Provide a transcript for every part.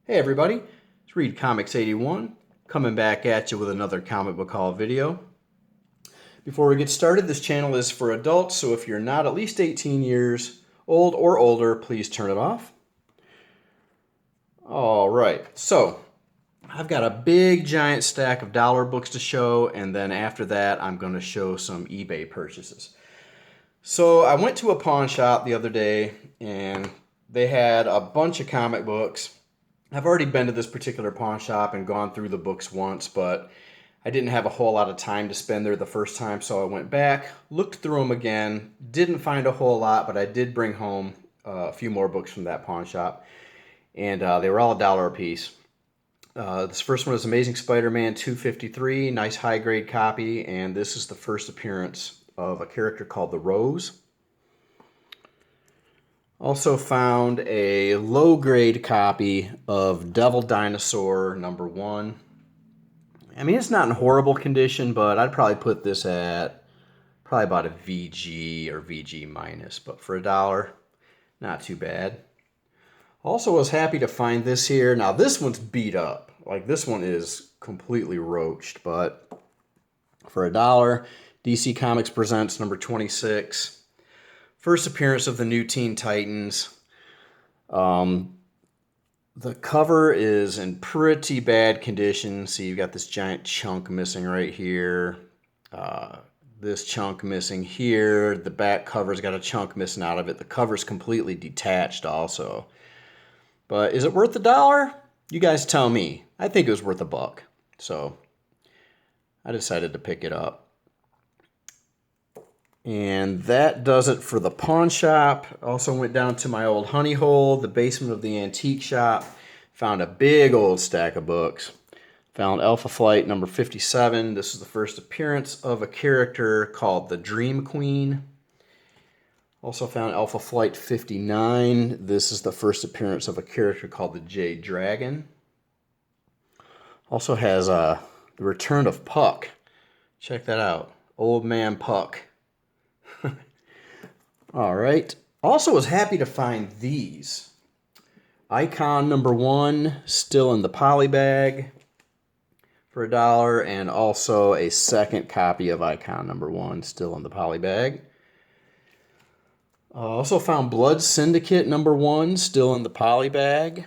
Hey everybody, it's Read Comics 81 coming back at you with another comic book haul video. Before we get started, this channel is for adults, so if you're not at least 18 years old or older, please turn it off. Alright, so I've got a big giant stack of dollar books to show, and then after that I'm going to show some eBay purchases. So I went to a pawn shop the other day and they had a bunch of comic books. I've already been to this particular pawn shop and gone through the books once, but I didn't have a whole lot of time to spend there the first time, so I went back, looked through them again, didn't find a whole lot, but I did bring home a few more books from that pawn shop, and they were all $1 a piece. This first one is Amazing Spider-Man 253, nice high-grade copy, and this is the first appearance of a character called the Rose. Also found a low-grade copy of Devil Dinosaur #1. I mean, it's not in horrible condition, but I'd probably put this at probably about a VG or VG minus, but for $1, not too bad. Also was happy to find this here. Now this one's beat up. Like this one is completely roached, but for $1, DC Comics Presents #26. First appearance of the new Teen Titans. The cover is in pretty bad condition. See, you've got this giant chunk missing right here. This chunk missing here. The back cover's got a chunk missing out of it. The cover's completely detached also. But is it worth $1? You guys tell me. I think it was worth $1. So I decided to pick it up. And that does it for the pawn shop. Also went down to my old honey hole, the basement of the antique shop. Found a big old stack of books. Found Alpha Flight #57. This is the first appearance of a character called the Dream Queen. Also found Alpha Flight 59. This is the first appearance of a character called the Jade Dragon. Also has the return of Puck. Check that out. Old Man Puck. All right. Also was happy to find these. Icon #1, still in the poly bag for $1, and also a second copy of Icon #1, still in the poly bag. Also found Blood Syndicate #1, still in the poly bag.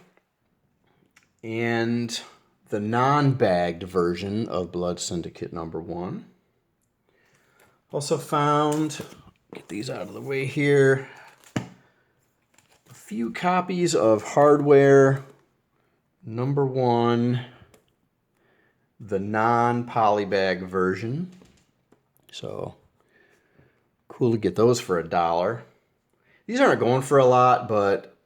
And the non-bagged version of Blood Syndicate #1. Also found, get these out of the way here, a few copies of Hardware #1, the non-polybag version. So cool to get those for $1. These aren't going for a lot, but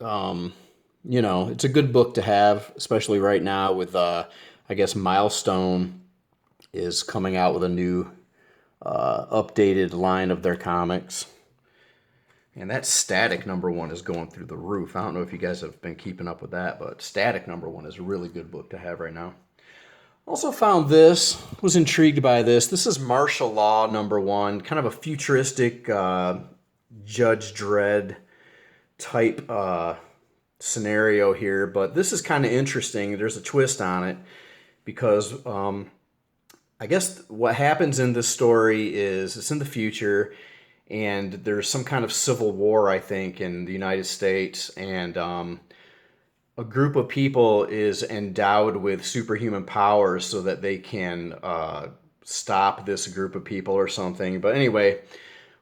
you know, it's a good book to have, especially right now with I guess Milestone is coming out with a new updated line of their comics. And that Static #1 is going through the roof. I don't know if you guys have been keeping up with that, but Static #1 is a really good book to have right now. Also found this, was intrigued by this. This is Martial Law #1, kind of a futuristic Judge Dredd type scenario here, but this is kind of interesting. There's a twist on it because I guess what happens in this story is it's in the future and there's some kind of civil war, I think, in the United States, and a group of people is endowed with superhuman powers so that they can stop this group of people or something. But anyway,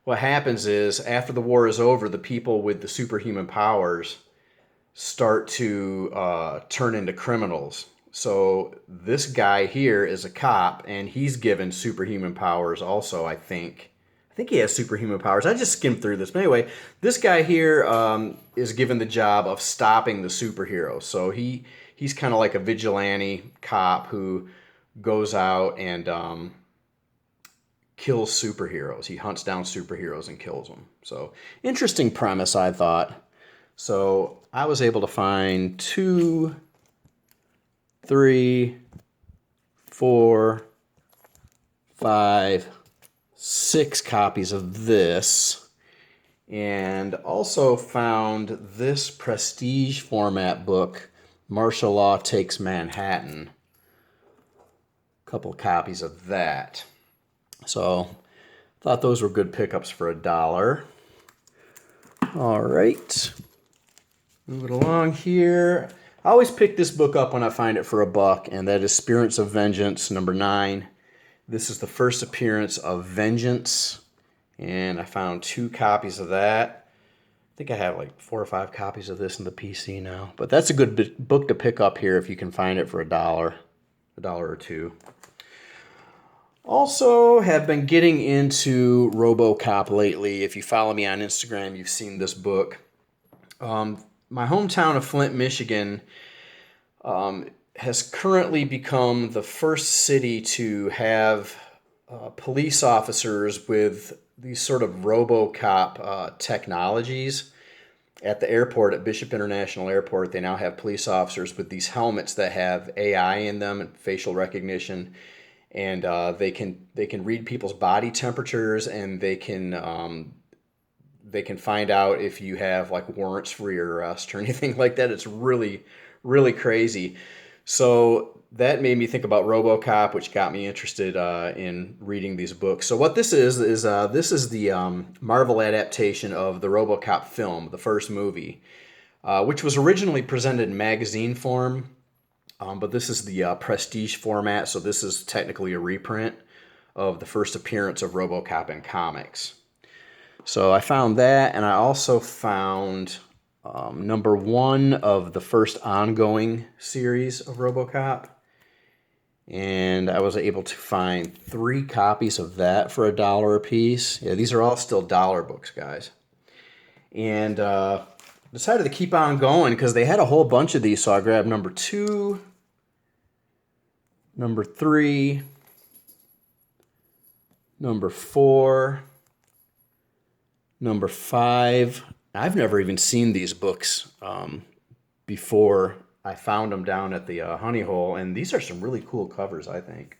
what happens is after the war is over, the people with the superhuman powers start to turn into criminals. So this guy here is a cop, and he's given superhuman powers also, I think. I think he has superhuman powers. I just skimmed through this. But anyway, this guy here is given the job of stopping the superheroes. So he's kind of like a vigilante cop who goes out and kills superheroes. He hunts down superheroes and kills them. So interesting premise, I thought. So I was able to find 2, 3, 4, 5, 6 copies of this, and also found this prestige format book Martial Law Takes Manhattan. A couple copies of that. So thought those were good pickups for $1. All right. Moving along here. I always pick this book up when I find it for $1, and that is Spirits of Vengeance, number 9. This is the first appearance of Vengeance, and I found 2 copies of that. I think I have like 4 or 5 copies of this in the PC now. But that's a good book to pick up here if you can find it for $1 or $2. Also have been getting into RoboCop lately. If you follow me on Instagram, you've seen this book. My hometown of Flint, Michigan, has currently become the first city to have police officers with these sort of RoboCop technologies. At the airport, at Bishop International Airport, they now have police officers with these helmets that have AI in them and facial recognition, and they can read people's body temperatures, and they can find out if you have like warrants for your arrest or anything like that. It's really, really crazy. So that made me think about RoboCop, which got me interested in reading these books. So what this is this is the Marvel adaptation of the RoboCop film, the first movie, which was originally presented in magazine form, but this is the prestige format, so this is technically a reprint of the first appearance of RoboCop in comics. So I found that, and I also found number 1 of the first ongoing series of RoboCop. And I was able to find 3 copies of that for $1 a piece. Yeah, these are all still dollar books, guys. And decided to keep on going because they had a whole bunch of these, so I grabbed number 2, number 3, number 4, number 5. I've never even seen these books before. I found them down at the Honey Hole, and these are some really cool covers, I think.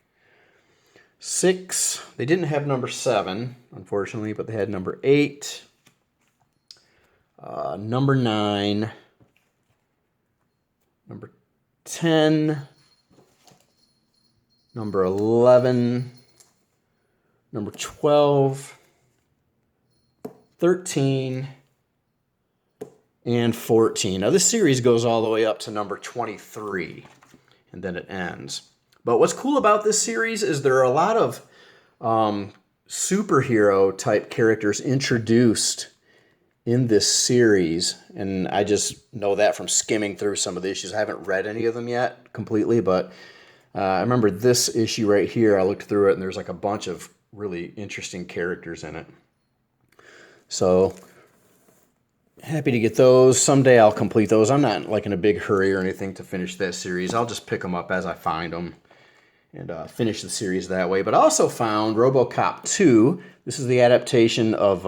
6. They didn't have number 7, unfortunately, but they had number 8, number 9, number 10, number 11, number 12, 13, and 14. Now this series goes all the way up to number 23, and then it ends. But what's cool about this series is there are a lot of superhero type characters introduced in this series, and I just know that from skimming through some of the issues. I haven't read any of them yet completely, but I remember this issue right here. I looked through it, and there's like a bunch of really interesting characters in it. So happy to get those. Someday I'll complete those. I'm not like in a big hurry or anything to finish that series. I'll just pick them up as I find them and finish the series that way. But I also found RoboCop 2. This is the adaptation of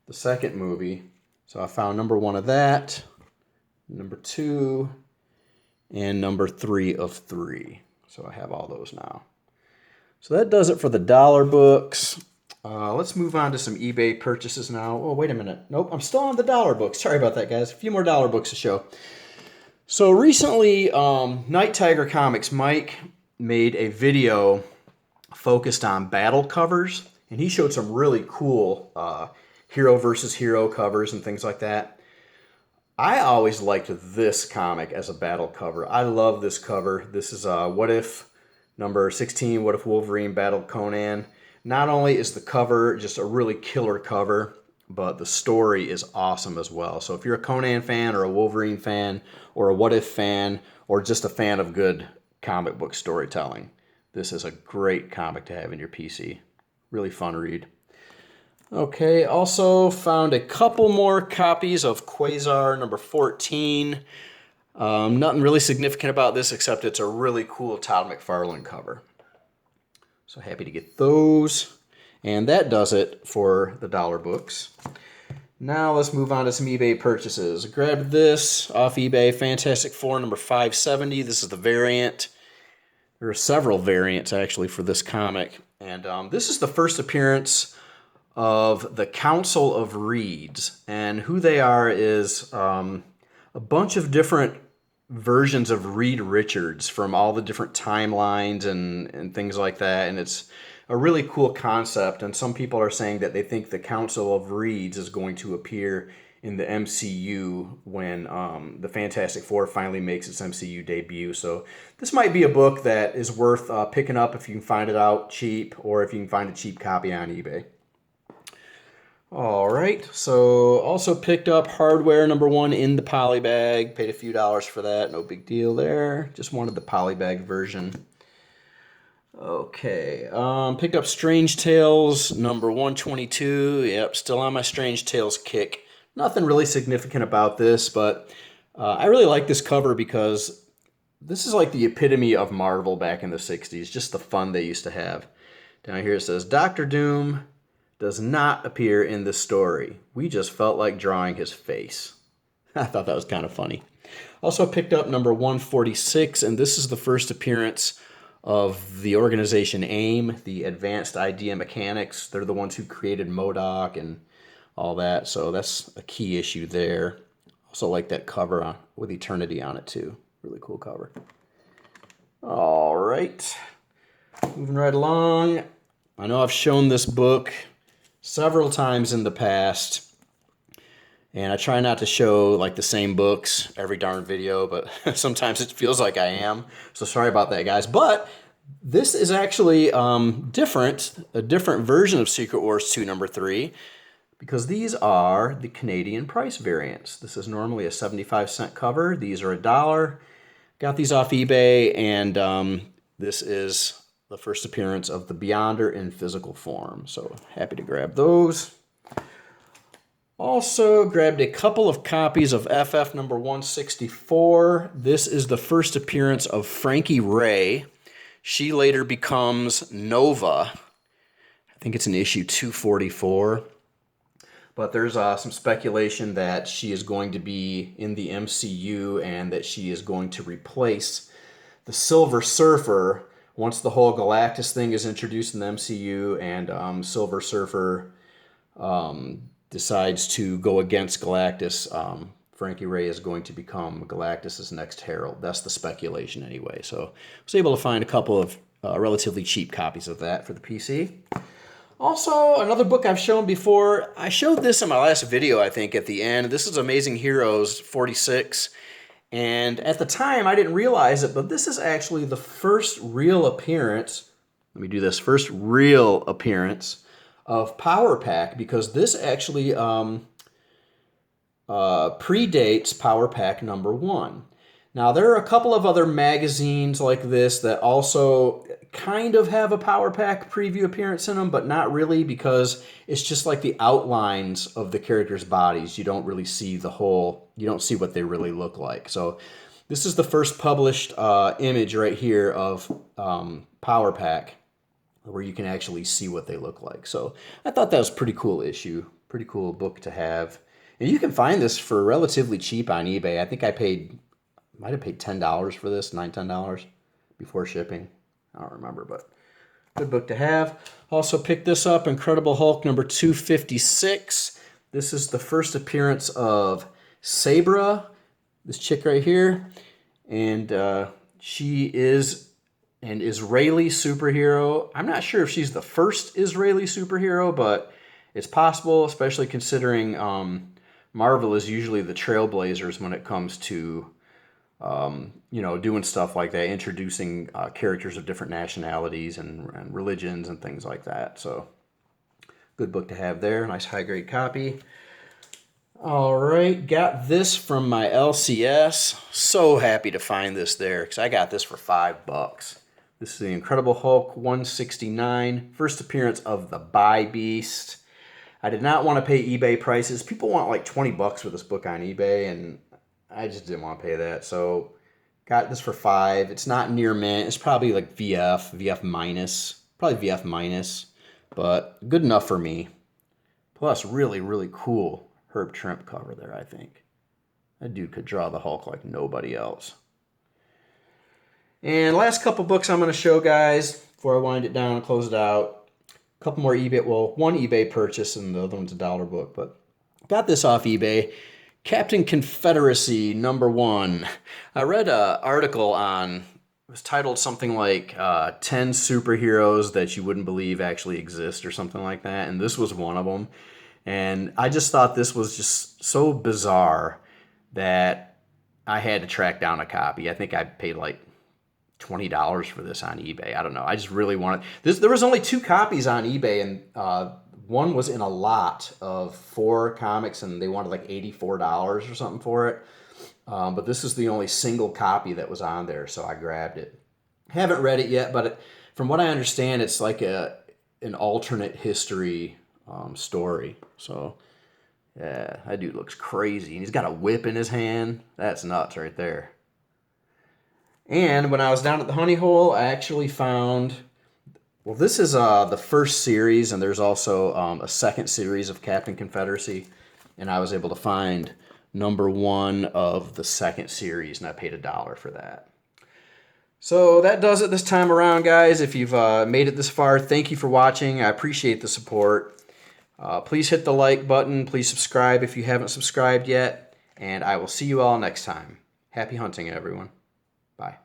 the second movie. So I found number 1 of that, number 2, and number 3 of 3. So I have all those now. So that does it for the dollar books. Let's move on to some eBay purchases now. Oh, wait a minute. Nope, I'm still on the dollar books. Sorry about that, guys. A few more dollar books to show. So recently, Night Tiger Comics Mike made a video focused on battle covers, and he showed some really cool hero versus hero covers and things like that. I always liked this comic as a battle cover. I love this cover. This is What If number 16, What If Wolverine Battled Conan. Not only is the cover just a really killer cover, but the story is awesome as well. So if you're a Conan fan or a Wolverine fan or a What If fan or just a fan of good comic book storytelling, this is a great comic to have in your PC. Really fun read. Okay, also found a couple more copies of Quasar number 14. Nothing really significant about this except it's a really cool Todd McFarlane cover. So happy to get those. And that does it for the dollar books. Now let's move on to some eBay purchases. Grabbed this off eBay, Fantastic Four number 570. This is the variant. There are several variants actually for this comic. And this is the first appearance of the Council of Reeds. And who they are is a bunch of different versions of Reed Richards from all the different timelines and things like that. And it's a really cool concept. And some people are saying that they think the Council of Reeds is going to appear in the MCU when the Fantastic Four finally makes its MCU debut. So this might be a book that is worth picking up if you can find it out cheap, or if you can find a cheap copy on eBay. All right, so also picked up Hardware #1 in the poly bag. Paid a few dollars for that, no big deal there. Just wanted the poly bag version. Okay, picked up Strange Tales #122. Yep, still on my Strange Tales kick. Nothing really significant about this, but I really like this cover because this is like the epitome of Marvel back in the 60s, just the fun they used to have. Down here it says, Dr. Doom does not appear in this story. We just felt like drawing his face. I thought that was kind of funny. Also picked up #146, and this is the first appearance of the organization AIM, the Advanced Idea Mechanics. They're the ones who created MODOK and all that, so that's a key issue there. Also like that cover with Eternity on it too. Really cool cover. All right, moving right along. I know I've shown this book several times in the past, and I try not to show like the same books every darn video, but sometimes it feels like I am. So sorry about that, guys. But this is actually different, a different version of Secret Wars 2 #3, because these are the Canadian price variants. This is normally a 75-cent cover. These are $1. Got these off eBay, and this is the first appearance of the Beyonder in physical form. So happy to grab those. Also grabbed a couple of copies of FF #164. This is the first appearance of Frankie Ray. She later becomes Nova. I think it's in issue 244. But there's some speculation that she is going to be in the MCU and that she is going to replace the Silver Surfer once the whole Galactus thing is introduced in the MCU, and Silver Surfer decides to go against Galactus. Frankie Ray is going to become Galactus's next herald. That's the speculation anyway. So I was able to find a couple of relatively cheap copies of that for the PC. Also, another book I've shown before. I showed this in my last video, I think, at the end. This is Amazing Heroes 46. And at the time, I didn't realize it, but this is actually the first real appearance. Let me do this. First real appearance of Power Pack, because this actually predates Power Pack #1. Now, there are a couple of other magazines like this that also kind of have a Power Pack preview appearance in them, but not really, because it's just like the outlines of the characters' bodies. You don't really see the whole, you don't see what they really look like. So this is the first published image right here of Power Pack, where you can actually see what they look like. So I thought that was a pretty cool issue, pretty cool book to have. And you can find this for relatively cheap on eBay. I think I might have paid $10 for this, $9, $10 before shipping. I don't remember, but good book to have. Also picked this up, Incredible Hulk #256. This is the first appearance of Sabra, this chick right here. And she is an Israeli superhero. I'm not sure if she's the first Israeli superhero, but it's possible, especially considering Marvel is usually the trailblazers when it comes to doing stuff like that, introducing characters of different nationalities and religions and things like that. So good book to have there. Nice high-grade copy. All right, got this from my LCS. So happy to find this there, because I got this for $5. This is the Incredible Hulk 169, first appearance of the Bi Beast. I did not want to pay eBay prices. People want like $20 for this book on eBay, and I just didn't want to pay that. So got this for $5. It's not near mint. It's probably like VF minus, probably VF minus, but good enough for me. Plus, really, really cool Herb Trimp cover there, I think. That dude could draw the Hulk like nobody else. And last couple books I'm going to show, guys, before I wind it down and close it out. A couple more eBay, well, one eBay purchase and the other one's a dollar book, but got this off eBay. Captain Confederacy #1. I read an article on, it was titled something like 10 superheroes that you wouldn't believe actually exist or something like that, and this was one of them. And I just thought this was just so bizarre that I had to track down a copy. I think I paid like $20 for this on eBay. I don't know. I just really wanted this. There was only 2 copies on eBay, and one was in a lot of 4 comics, and they wanted like $84 or something for it. But this is the only single copy that was on there, so I grabbed it. Haven't read it yet, but from what I understand, it's like an alternate history story. So yeah, that dude looks crazy, and he's got a whip in his hand. That's nuts right there. And when I was down at the honey hole, I actually found, well, this is the first series, and there's also a second series of Captain Confederacy, and I was able to find #1 of the second series, and I paid $1 for that. So that does it this time around, guys. If you've made it this far, thank you for watching. I appreciate the support. Please hit the like button. Please subscribe if you haven't subscribed yet, and I will see you all next time. Happy hunting, everyone. Bye.